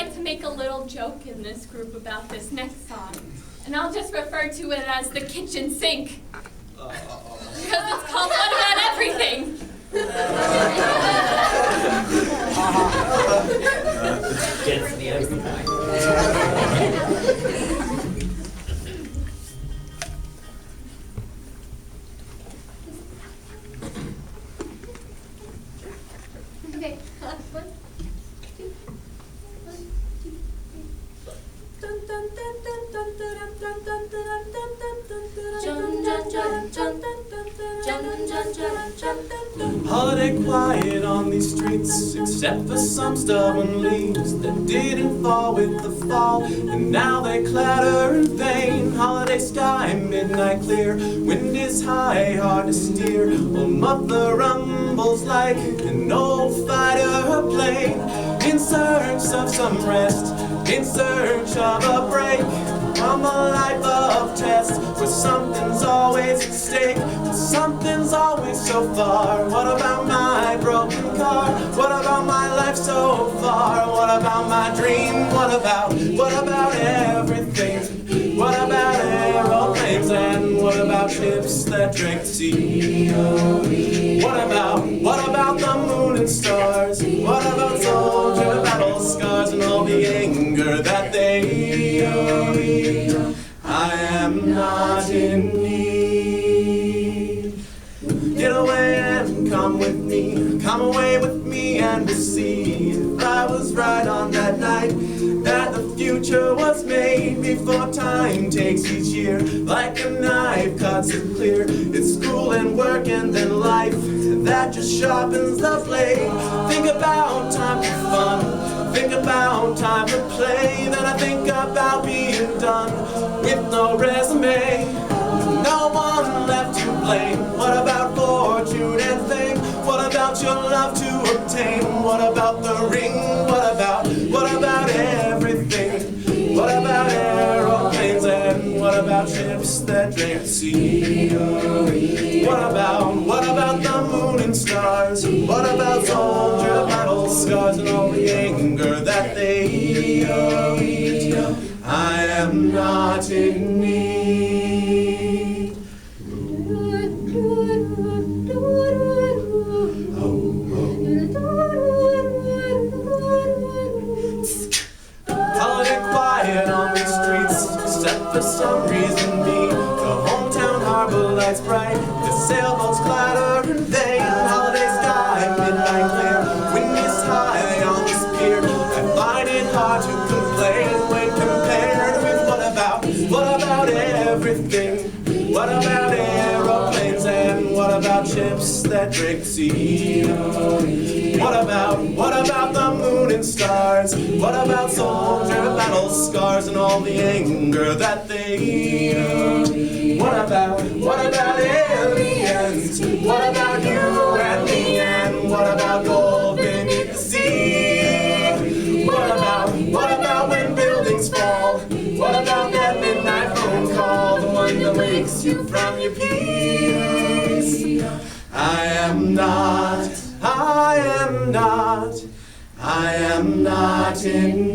like to make a little joke in this group about this next song. And I'll just refer to it as the kitchen sink. Because it's called What About Everything? Gets me every time. Okay, 1, 2, 1, 2, 3. Holiday quiet on these streets, except for some stubborn leaves that didn't fall with the fall, and now they clatter in vain. Holiday sky, midnight clear, wind is high, hard to steer. Old muffler rumbles like an old fighter plane, in search of some rest, in search of a break from a life of test, where something's always at stake, but something's always so far. What about my broken car? What about my life so far? What about my dream? What about everything? What about aeroplanes? And what about ships that drink the sea? What about the moon and stars? What about soldier battle scars and all the anger that they I am not in need. Get away and come with me, come away with me and we'll see if I was right on that night, that the future was made before time takes each year like a knife cuts it clear. It's school and work and then life that just sharpens the blade. Think about time for fun, think about time for play, then I think about being done with no resume, no one left to blame. What about fortune and fame? What about your love to obtain? What about the ring? What about everything? What about aeroplanes? And what about ships that drink the sea? What about the moon and stars? What about soldier battle scars and all the anger that they I am not in need. Holiday quiet on these streets, except for some reason me. The hometown harbor lights bright, the sailboats clatter in vain. Holiday sky, midnight clear, wind is high on this pier. I find it hard to complain when compared with what about everything? What about aeroplanes? And what about ships that drink the sea? What about the moon and stars? What about soldier battle scars and all the anger that they What about aliens? What about you and me? And what about gold beneath the sea? What about when buildings fall? What about that midnight phone call, the one that wakes you from your peace? I am not in